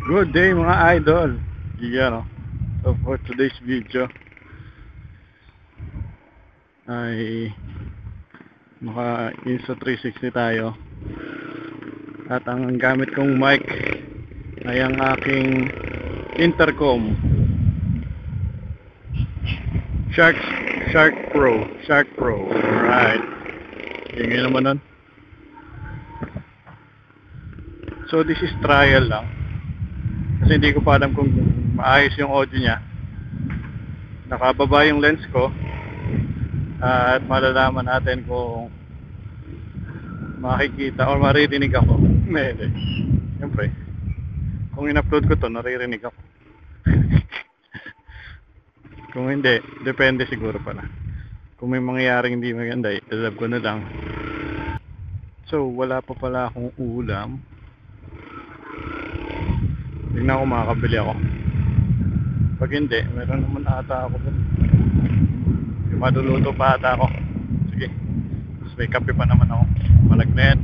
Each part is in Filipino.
Good day mga idol. Yan, so for today's video ay naka Insta 360 tayo. At ang gamit kong mic ay ang aking intercom Shark Shark Pro. Alright. Tingnan naman nun. So this is trial lang. Kasi hindi ko pa alam kung maayos yung audio niya. Nakababa yung lens ko. At malalaman natin kung makikita o maririnig ako. Hindi. Siyempre, kung in-upload ko to, naririnig ako. Kung hindi, depende siguro pala. Kung may mangyayaring hindi maganda, ilab ko na lang. So, wala pa pala akong ulam. Tignan ko makakabili ako. Pag hindi, meron naman ata ako. Maluluto pa ata ako. Sige. Tapos may kape pa naman ako. Malagnet.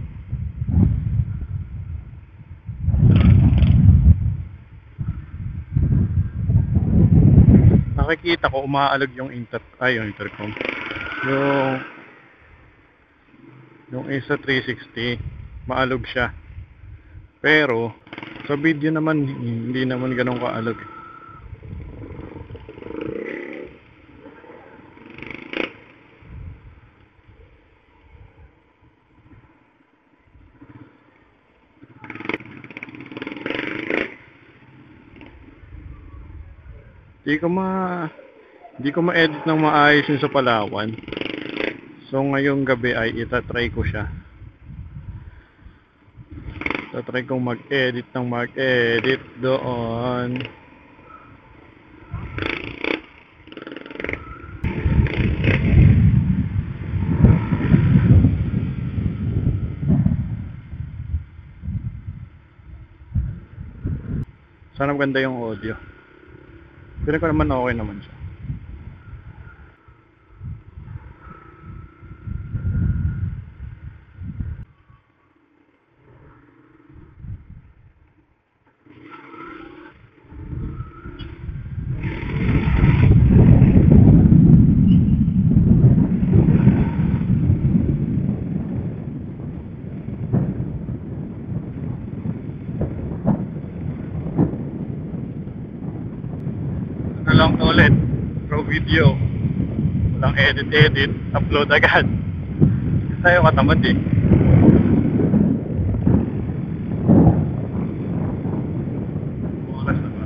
Nakikita ko umaalog yung intercom. Yung Insta 360, maalog siya. Pero sa video naman hindi naman ganun kaalog. Hindi ko ma-edit ng maayos yung sa Palawan. So ngayong gabi ay itatry ko siya. Itatry kong mag-edit doon. Sana maganda yung audio. Pero ko naman okay naman siya. Ano lang to ulit, pro video. Walang edit, upload agad. Tayo katamad eh. Oras na ba?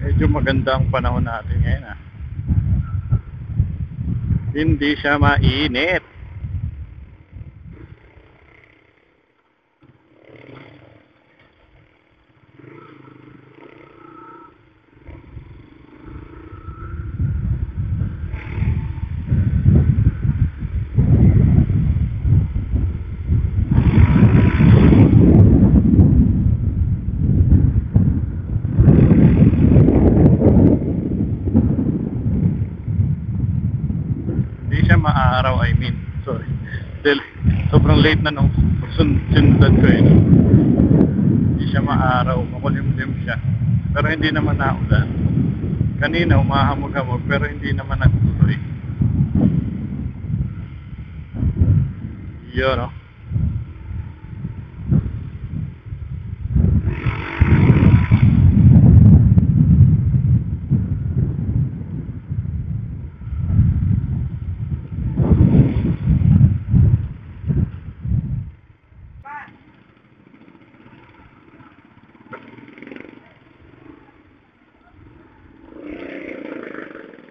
Medyo maganda ang panahon natin ngayon ah. Hindi siya mainit. Hindi siya maaraw, I mean. Sorry. Dahil sobrang late na nung sundan ko eh. Hindi siya maaraw, makulimlim siya. Pero hindi naman naulan. Kanina umahamog-hamog pero hindi naman nagtuloy. Yun no.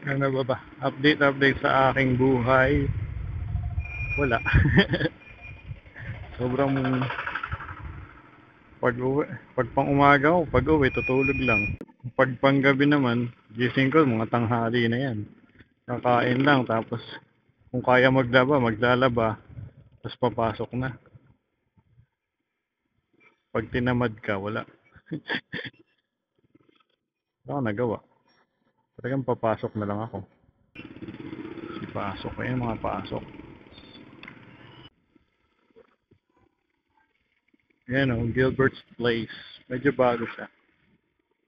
Ano ba? Update sa aking buhay. Wala. Sobrang pag pang umaga ko, pag uwi, tutulog lang. Pag panggabi naman, gising ko, mga tanghali na yan. Kakain lang, tapos kung kaya maglalaba, tapos papasok na. Pag tinamad ka, wala. Wala akong nagawa. Talagang papasok na lang ako. Pasok ko yung mga pasok. Yan o, Gilbert's Place. Medyo bago siya.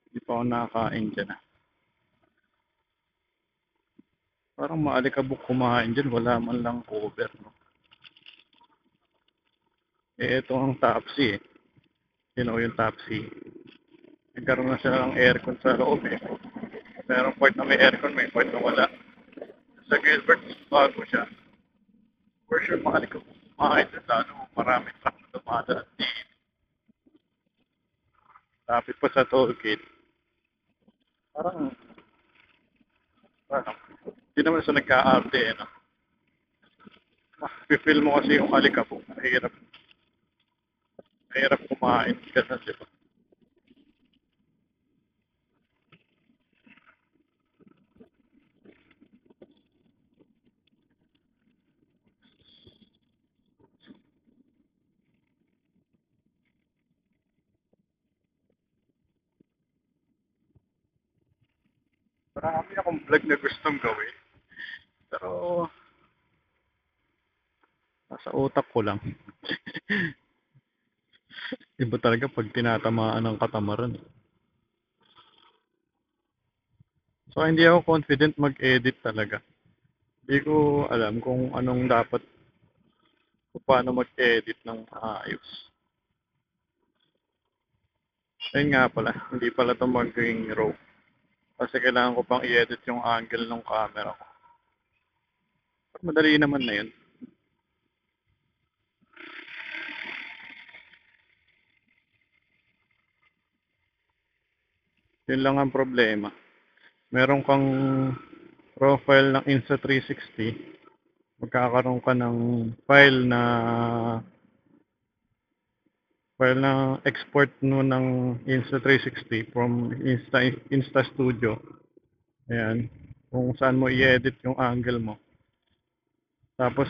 Hindi pa ako nakakain dyan ah. Parang maalikabok kumain dyan. Wala man lang cover. No? Ito ang Topsy eh. Yun o yung Topsy. Nagkaroon na siya ng aircon sa loob eh. Merong part na may aircon, may part na wala. Sa Gilbert's, bago siya. For sure, maalikabok kumain dyan. Lalo maraming truck na dumadaan. Lapit pa sa toll gate. Parang, parang, hindi naman sa nagka-arte eh. No? Feel mo kasi yung alikabok. Mahirap kumain. Ganun, di ba? Marami akong vlog na gustong gawin. Pero, nasa utak ko lang. Iba talaga pag tinatamaan ng katamaran. So, hindi ako confident mag-edit talaga. Hindi ko alam kung anong dapat, kung paano mag-edit ng ayos. Ayun nga pala, hindi pala ito maging raw. Kasi kailangan ko pang i-edit yung angle ng camera ko. Madali naman na yun. Yun lang ang problema. Meron kang profile ng Insta360, magkakaroon ka ng file na export mo ng Insta360 from Insta Studio. Ayan, kung saan mo i-edit yung angle mo. Tapos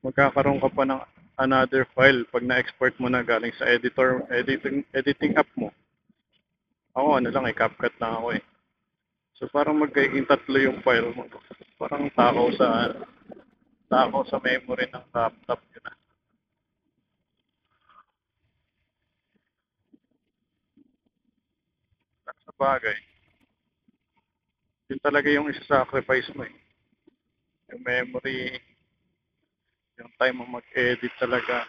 magkakaroon ka pa ng another file pag na-export mo na galing sa editing app mo. Ako ano lang eh, CapCut lang ako eh. So parang magiging tatlo yung file mo. Parang takaw sa memory ng laptop yun na. Sa bagay, yun talaga yung isa-sacrifice mo eh. Yung memory, yung time mo mag-edit talaga.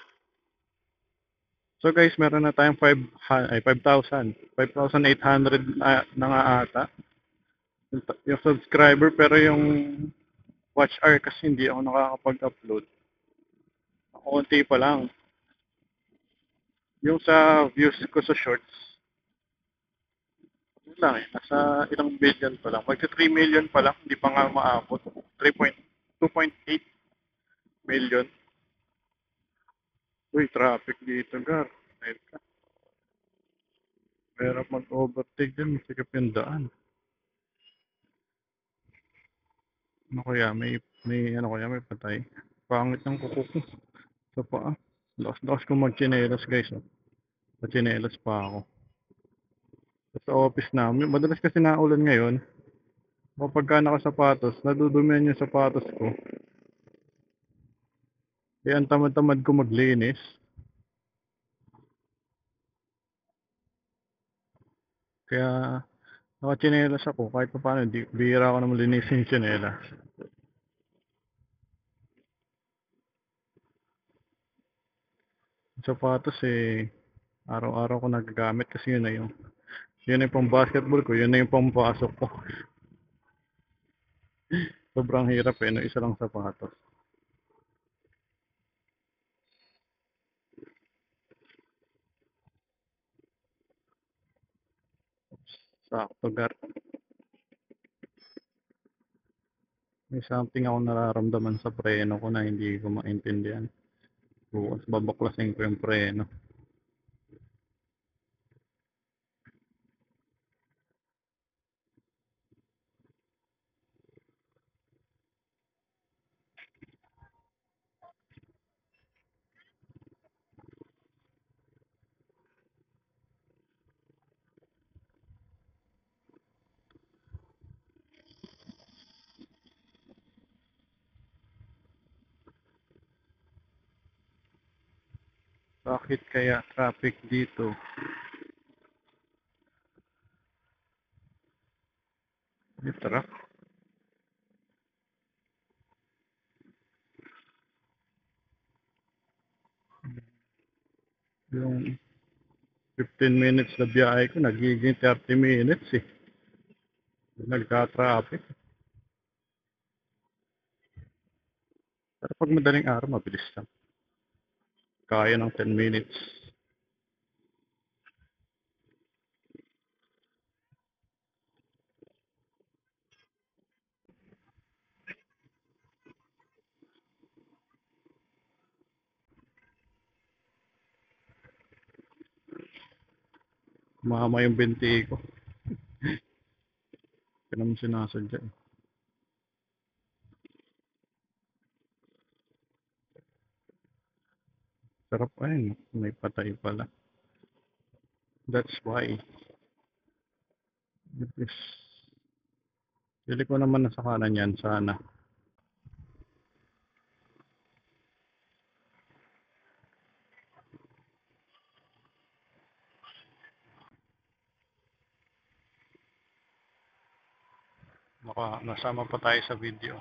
So guys, meron na tayong 5,000. 5,800 na nga ata. Yung subscriber pero yung watch hour kasi hindi ako nakakapag-upload. Konti pa lang. Yung sa views ko sa shorts, yun lang eh. Nasa ilang billion pa lang. Magka 3 million pa lang. Hindi pa nga maabot. 2.8 million. Uy, traffic dito, gar. Ayun ka. Pero mag-overtake dyan, masikip yung daan. Ano kaya, may ano kaya, may patay. Pangit ng kuko ko sa paa. Lakas-lakas ko mag-chinelas guys. Oh. Sa pa ako. Sa office namin, madalas kasi naulan ngayon. Kapag ka nakasapatos, nadudumihan yung sapatos ko. Kaya ang tamad-tamad ko maglinis. Kaya nakachinelas ako kahit pa paano, bihira ako na malinisin yung chinelas. Sapatos eh, araw-araw ko nagagamit kasi yun na yung pang basketball ko, yun na yung pampasok ko. Sobrang hirap eh, no? Isa lang sapatos. Sakto gar. May something ako nararamdaman sa preno ko na hindi ko maintindihan. Bukas babaklasin ko yung preno. Bakit kaya traffic dito? May truck. Yung 15 minutes na biyahe ko, nagiging 30 minutes eh. Nagka-traffic. Pero pag madaling araw, mabilis lang. Kaya ng 10 minutes. Mama yung binti ko. Hindi naman sinasadya eh. Sarap ayun, may patay pala. That's why. It is. Pili ko naman na sa kanan yan, sana. Nasama pa tayo sa video.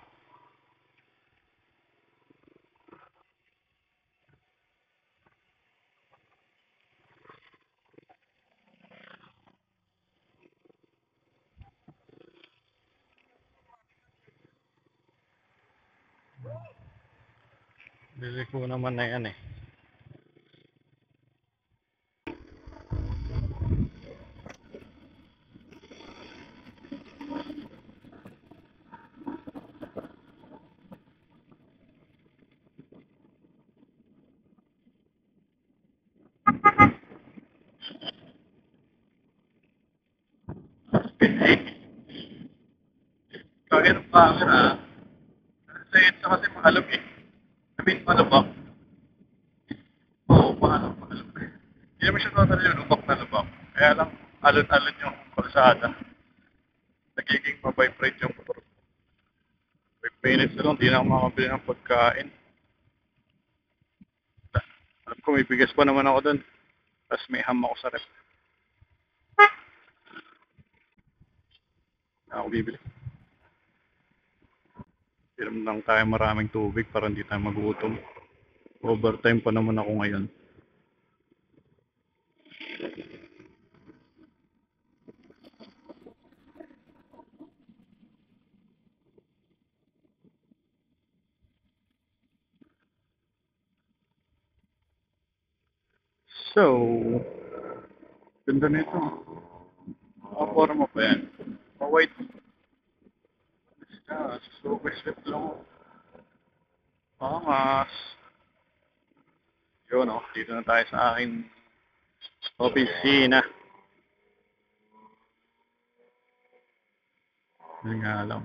Bili ko naman na yan eh. Kaya ng camera, sa ito kasi mahalog eh. I mean, malubak. Oo, mahalog. Hindi naman siya totally yung lubak na lubak. Kaya lang, alon-alon yung kalsada. Nagiging mabibrate yung motor. 5 minutes na lang, di na ako makabili ng pagkain. Alam ko, may bigas pa naman ako dun. Tapos may ham ako sa rep. Na ako bibili. Inom lang tayo maraming tubig para hindi tayo magutom. Overtime pa naman ako ngayon. So, ganda nito. Nakaporma pa yan. Pa-white. Super sweet lang. Pangas. Yun o, dito na tayo sa aking opisina. Yun nga lang.